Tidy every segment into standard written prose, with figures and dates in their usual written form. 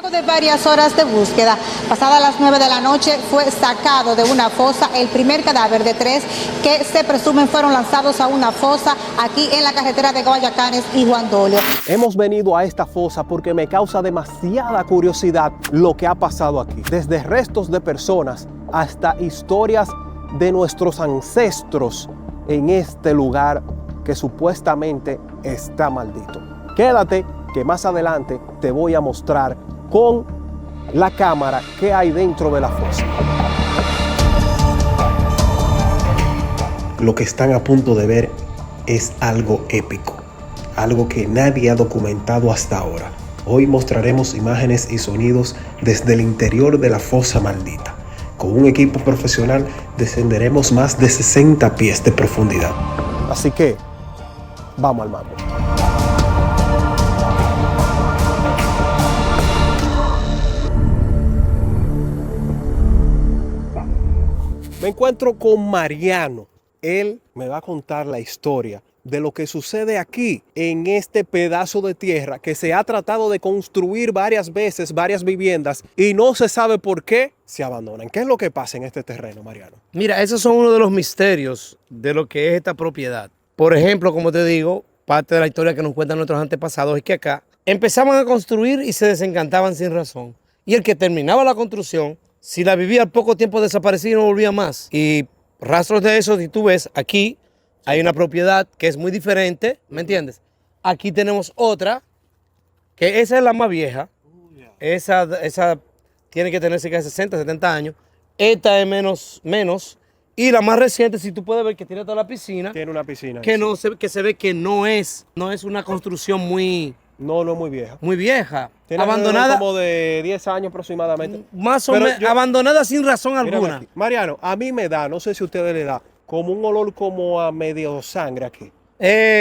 Luego de varias horas de búsqueda, pasadas las 9 de la noche, fue sacado de una fosa el primer cadáver de 3 que se presumen fueron lanzados a una fosa aquí en la carretera de Guayacanes y Juan Dolio. Hemos venido a esta fosa porque me causa demasiada curiosidad lo que ha pasado aquí. Desde restos de personas hasta historias de nuestros ancestros en este lugar que supuestamente está maldito. Quédate que más adelante te voy a mostrar con la cámara qué hay dentro de la fosa. Lo que están a punto de ver es algo épico, algo que nadie ha documentado hasta ahora. Hoy mostraremos imágenes y sonidos desde el interior de la fosa maldita. Con un equipo profesional descenderemos más de 60 pies de profundidad. Así que, vamos al mambo. Me encuentro con Mariano. Él me va a contar la historia de lo que sucede aquí en este pedazo de tierra que se ha tratado de construir varias veces, varias viviendas, y no se sabe por qué se abandonan. ¿Qué es lo que pasa en este terreno, Mariano? Mira, esos son uno de los misterios de lo que es esta propiedad. Por ejemplo, como te digo, parte de la historia que nos cuentan nuestros antepasados es que acá empezaban a construir y se desencantaban sin razón. Y el que terminaba la construcción, si la vivía al poco tiempo desaparecía y no volvía más. Y rastros de eso, si tú ves, aquí hay una propiedad que es muy diferente, ¿me entiendes? Aquí tenemos otra, que esa es la más vieja. Esa tiene que tener cerca de 60, 70 años. Esta es menos. Y la más reciente, si tú puedes ver que tiene toda la piscina. Tiene una piscina. Que, no se, que se ve que no es una construcción muy... No es muy vieja. Muy vieja. Tiene abandonada. Como de 10 años aproximadamente. Más o menos, abandonada sin razón alguna. Aquí. Mariano, a mí me da, no sé si a ustedes le da, como un olor como a medio sangre aquí.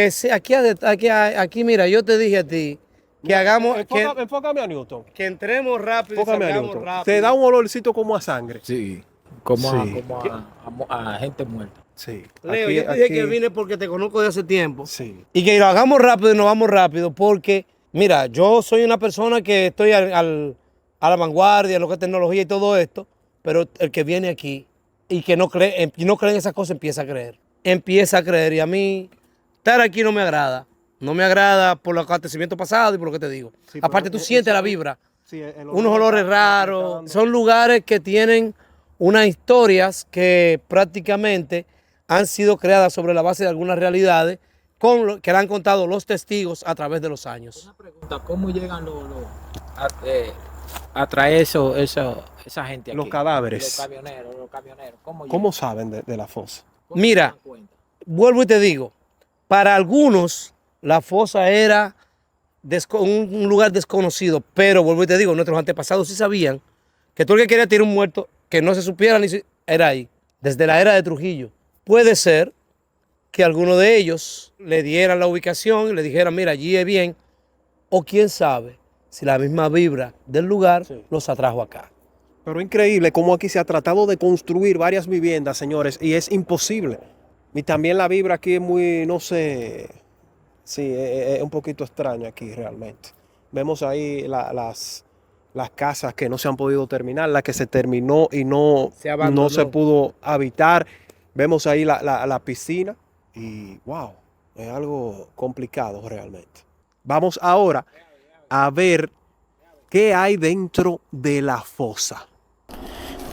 Sí, aquí, mira, yo te dije a ti que hagamos... Enfócame a Newton. Que entremos rápido. Enfócame a Newton. Te da un olorcito como a sangre. Sí, como a gente muerta. Sí. Leo, yo te dije que vine porque te conozco de hace tiempo. Sí. Y que lo hagamos rápido y nos vamos rápido porque, mira, yo soy una persona que estoy a la vanguardia, lo que es tecnología y todo esto, pero el que viene aquí y que no cree en esas cosas empieza a creer. Empieza a creer y a mí estar aquí no me agrada. No me agrada por los acontecimientos pasados y por lo que te digo. Sí, aparte tú sientes la vibra, sí, unos olores raros. Son lugares que tienen unas historias que prácticamente han sido creadas sobre la base de algunas realidades que le han contado los testigos a través de los años. Una pregunta, ¿cómo llegan a traer esa gente aquí? Los cadáveres. Los camioneros. ¿Cómo saben de la fosa? Mira, vuelvo y te digo, para algunos la fosa era un lugar desconocido, pero vuelvo y te digo, nuestros antepasados sí sabían que todo el que quería tirar un muerto, que no se supiera ni si era ahí, desde la era de Trujillo. Puede ser que alguno de ellos le dieran la ubicación y le dijeran, mira, allí es bien, o quién sabe si la misma vibra del lugar los atrajo acá. Pero increíble cómo aquí se ha tratado de construir varias viviendas, señores, y es imposible. Y también la vibra aquí es muy, no sé, sí, es un poquito extraña aquí realmente. Vemos ahí las casas que no se han podido terminar, la que se terminó y no se pudo habitar. Vemos ahí la piscina y wow, es algo complicado realmente. Vamos ahora a ver qué hay dentro de la fosa.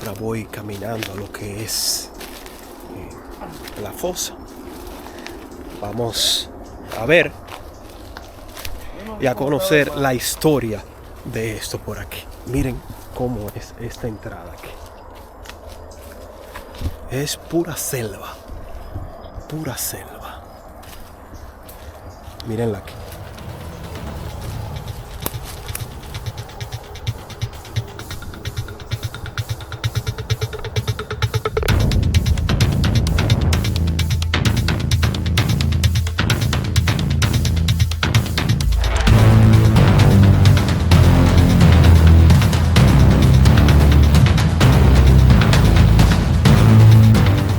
Ahora voy caminando a lo que es la fosa. Vamos a ver y a conocer la historia de esto por aquí. Miren cómo es esta entrada aquí. Es pura selva. Pura selva. Mírenla aquí.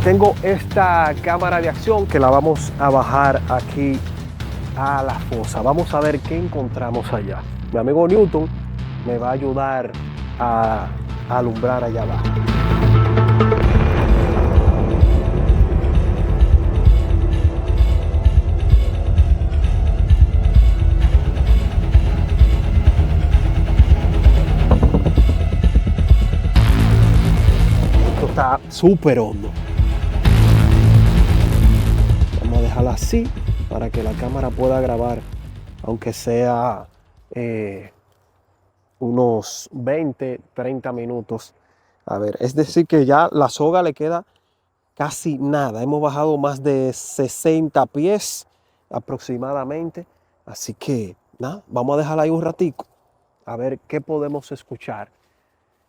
Tengo esta cámara de acción que la vamos a bajar aquí a la fosa. Vamos a ver qué encontramos allá. Mi amigo Newton me va a ayudar a alumbrar allá abajo. Esto está súper hondo. Vamos a dejarla así para que la cámara pueda grabar, aunque sea unos 20, 30 minutos. A ver, es decir que ya la soga le queda casi nada. Hemos bajado más de 60 pies aproximadamente. Así que nada, vamos a dejarla ahí un ratico a ver qué podemos escuchar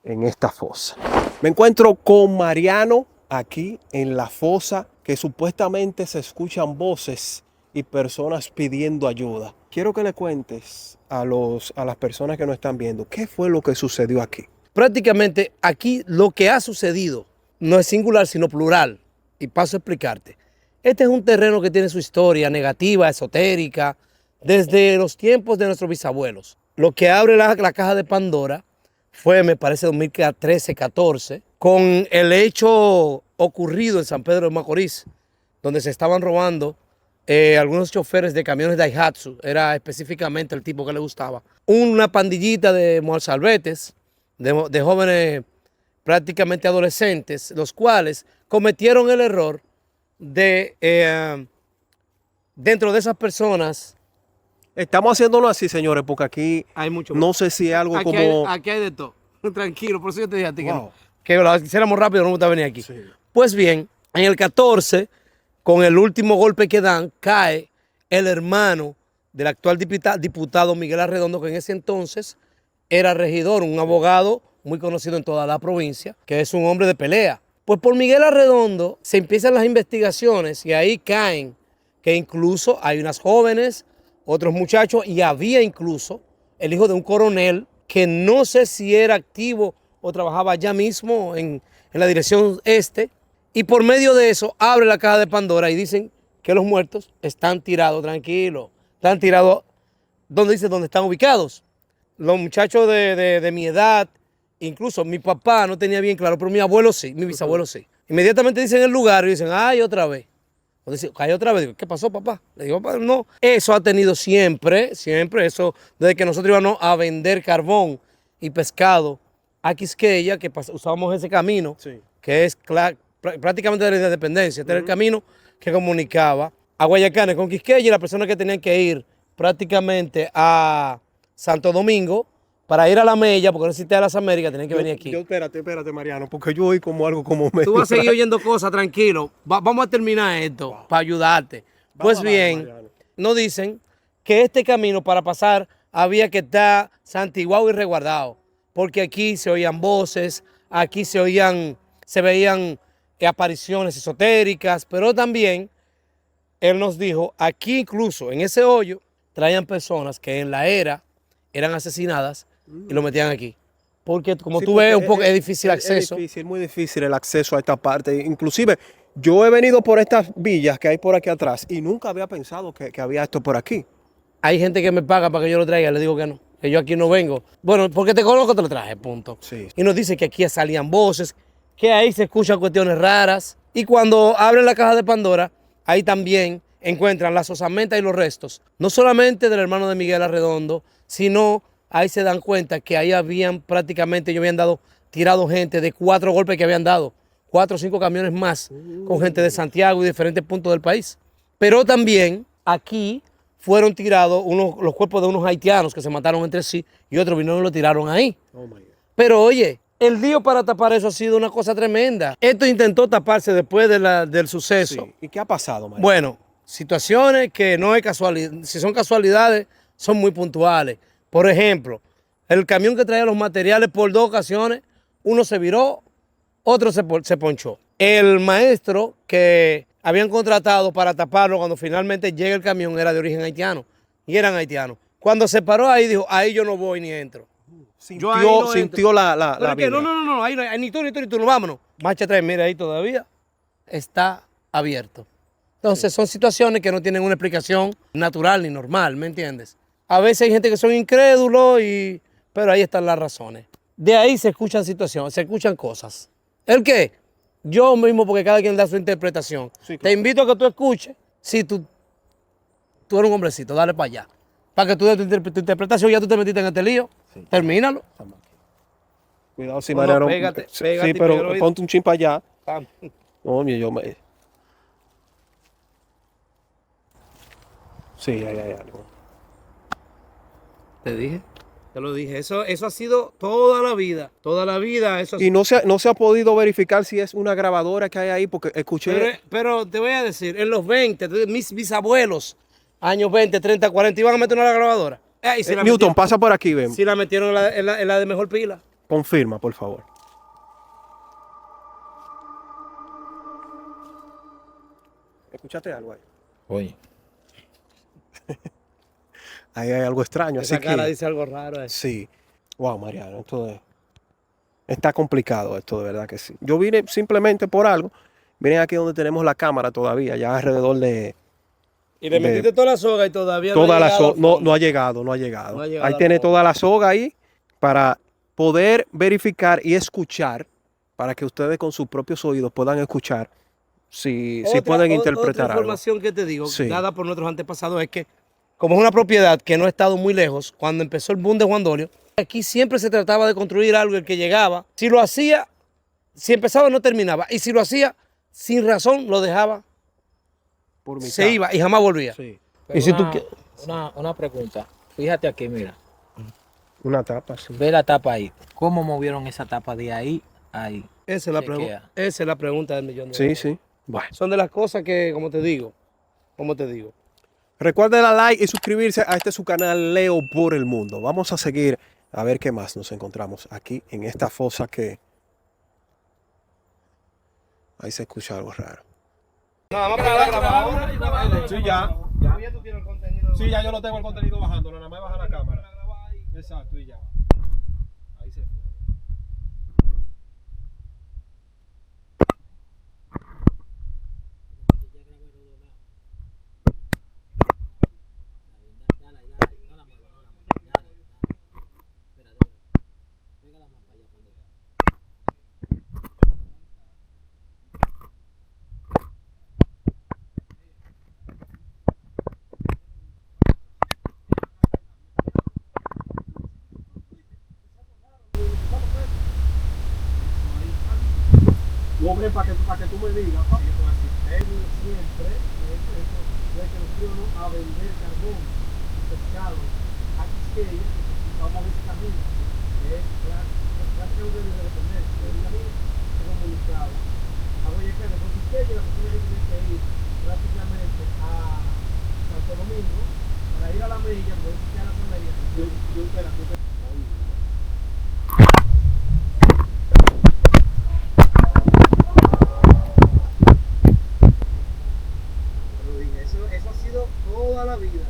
en esta fosa. Me encuentro con Mariano aquí en la fosa, que supuestamente se escuchan voces y personas pidiendo ayuda. Quiero que le cuentes a las personas que nos están viendo qué fue lo que sucedió aquí. Prácticamente aquí lo que ha sucedido no es singular, sino plural. Y paso a explicarte. Este es un terreno que tiene su historia negativa, esotérica, desde los tiempos de nuestros bisabuelos. Lo que abre la caja de Pandora fue, me parece, 2013-14, con el hecho ocurrido en San Pedro de Macorís, donde se estaban robando algunos choferes de camiones Daihatsu, era específicamente el tipo que le gustaba. Una pandillita de mozalbetes, de jóvenes prácticamente adolescentes, los cuales cometieron el error de, dentro de esas personas. Estamos haciéndolo así, señores, porque aquí Hay mucho. no sé si algo aquí como... aquí hay de todo. Tranquilo, por eso yo te dije a ti Wow. que lo hiciéramos rápido, no me gusta venir aquí. Sí. Pues bien, en el 14, con el último golpe que dan, cae el hermano del actual diputado Miguel Arredondo, que en ese entonces era regidor, un abogado muy conocido en toda la provincia, que es un hombre de pelea. Pues por Miguel Arredondo se empiezan las investigaciones y ahí caen que incluso hay unas jóvenes, otros muchachos, y había incluso el hijo de un coronel que no sé si era activo o trabajaba allá mismo en la dirección este, y por medio de eso abre la caja de Pandora y dicen que los muertos están tirados, tranquilos, están tirados, donde dice dónde están ubicados. Los muchachos de mi edad, incluso mi papá no tenía bien claro, pero mi abuelo sí, mi bisabuelo sí. Inmediatamente dicen el lugar y dicen, ay, otra vez. O dice, cae otra vez. Digo, ¿qué pasó, papá? Le digo, papá, no. Eso ha tenido siempre, eso, desde que nosotros íbamos a vender carbón y pescado a Quisqueya, que usábamos ese camino, Sí. que es prácticamente de la independencia. Este era el camino que comunicaba a Guayacanes con Quisqueya y las personas que tenían que ir prácticamente a Santo Domingo para ir a la Mella, porque no existía las Américas, tenían que venir aquí. Espérate, Mariano, porque yo oí como algo como medio... Tú vas a seguir oyendo cosas, tranquilo. Vamos a terminar esto para ayudarte. Pues bien, nos dicen que este camino para pasar había que estar santiguado y resguardado, porque aquí se oían voces, aquí se veían apariciones esotéricas, pero también él nos dijo, aquí incluso en ese hoyo traían personas que en la era eran asesinadas y lo metían aquí. Porque como tú ves, es difícil acceso. Es muy difícil el acceso a esta parte. Inclusive, yo he venido por estas villas que hay por aquí atrás y nunca había pensado que había esto por aquí. Hay gente que me paga para que yo lo traiga, le digo que no, que yo aquí no vengo. Bueno, porque te conozco, te lo traje, punto. Sí. Y nos dice que aquí salían voces, que ahí se escuchan cuestiones raras. Y cuando abren la caja de Pandora, ahí también encuentran las osamentas y los restos, no solamente del hermano de Miguel Arredondo, sino ahí se dan cuenta que ahí habían prácticamente, ellos habían tirado gente de 4 golpes que habían dado, 4 o 5 camiones más, con gente de Santiago y diferentes puntos del país. Pero también aquí fueron tirados los cuerpos de unos haitianos que se mataron entre sí y otros vinieron y lo tiraron ahí. Oh my God. Pero oye, el lío para tapar eso ha sido una cosa tremenda. Esto intentó taparse después del suceso. Sí. ¿Y qué ha pasado, Mariano? Bueno, situaciones que no es casualidad, si son casualidades, son muy puntuales. Por ejemplo, el camión que traía los materiales por 2 ocasiones, uno se viró, otro se ponchó. El maestro que habían contratado para taparlo cuando finalmente llega el camión era de origen haitiano y eran haitianos. Cuando se paró ahí dijo, ahí yo no voy ni entro. Sintió la Que vibra. no, ahí no hay ni tú, no, vámonos. Marcha atrás, mira ahí todavía está abierto. Entonces son situaciones que no tienen una explicación natural ni normal, ¿me entiendes? A veces hay gente que son incrédulos pero ahí están las razones. De ahí se escuchan situaciones, se escuchan cosas. ¿El qué? Yo mismo, porque cada quien da su interpretación. Sí, claro. Te invito a que tú escuches. Si tú eres un hombrecito, dale para allá. Para que tú des tu interpretación, ya tú te metiste en este lío. Sí. Termínalo. Cuidado si No, Mariano. pégate, Sí, pégate y pero pégalo, ¿oíste? ponte un chin para allá. Vamos. No, mira, yo me. Sí, hay algo. Te dije. Te lo dije. Eso ha sido toda la vida. Toda la vida. Eso Y no se ha podido verificar si es una grabadora que hay ahí, porque escuché. pero te voy a decir, en los 20, mis bisabuelos, años 20, 30, 40, iban a meter una grabadora. Y si la Newton, metieron, pasa por aquí, ven. si la metieron en la de mejor pila. Confirma, por favor. ¿Escuchaste algo ahí? Oye, Ahí hay algo extraño, Esa así cara que. dice algo raro. Sí. Wow, Mariano, está complicado esto, de verdad que sí. Yo vine simplemente por algo. Miren aquí donde tenemos la cámara todavía, ya alrededor de. Y le metiste toda la soga y todavía Toda no la ha llegado soga. al No, fondo. no ha llegado, no ha llegado. No ha llegado Ahí al tiene fondo. toda la soga ahí para poder verificar y escuchar, para que ustedes con sus propios oídos puedan escuchar si pueden interpretar Otra algo. información que te digo, Sí. dada por nuestros antepasados, es que como es una propiedad que no ha estado muy lejos, cuando empezó el boom de Juan Dolio, aquí siempre se trataba de construir algo el que llegaba. Si lo hacía, si empezaba no terminaba. Y si lo hacía sin razón, lo dejaba, Por mitad. se iba y jamás volvía. Sí. pero Y si una, tú una pregunta. Fíjate aquí, mira. Una tapa, sí. Ve la tapa ahí. ¿Cómo movieron esa tapa de ahí a ahí? Esa es la Chequea. esa es la pregunta del millón de Sí, dólares. sí. Bueno. Son de las cosas que, como te digo, Recuerden darle like y suscribirse a su canal Leo por el Mundo. Vamos a seguir a ver qué más nos encontramos aquí en esta fosa que... Ahí se escucha algo raro. Nada más para grabar. Sí, ya. Ya tú tienes el contenido. Sí, ya yo lo tengo el contenido bajando, nada más baja la cámara. Exacto, y ya. Ahí se fue. Hombre, para que tú me digas, él siempre que nos fuimos a vender carbón, pescado, a Quisqueya, vamos a ver ese camino, que es prácticamente de dependencia, el camino se comunicaba a Boyacá, por Quisqueya, la persona que tiene que ir prácticamente a Santo Domingo, para ir a la Mella, por eso que a la Mella, yo espera. Eso ha sido toda la vida.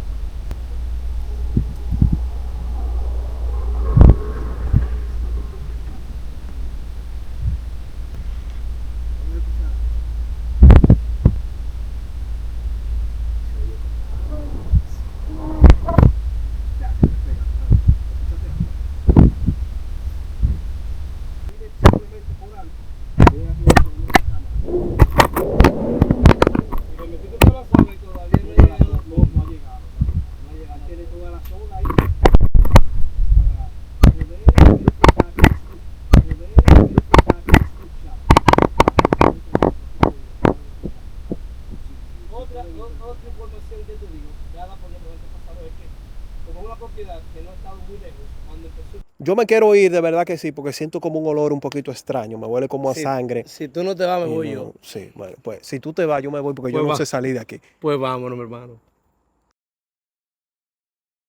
Otra información que te digo, dada por nuestros antepasados, es que como es una propiedad que no ha estado muy lejos, cuando empezó... Yo me quiero ir, de verdad que sí, porque siento como un olor un poquito extraño, me huele como a Si- sangre. Si tú no te vas, me Y voy no- yo. Sí, bueno, pues si tú te vas, yo me voy porque Pues yo no va. sé salir de aquí. Pues vámonos, mi hermano.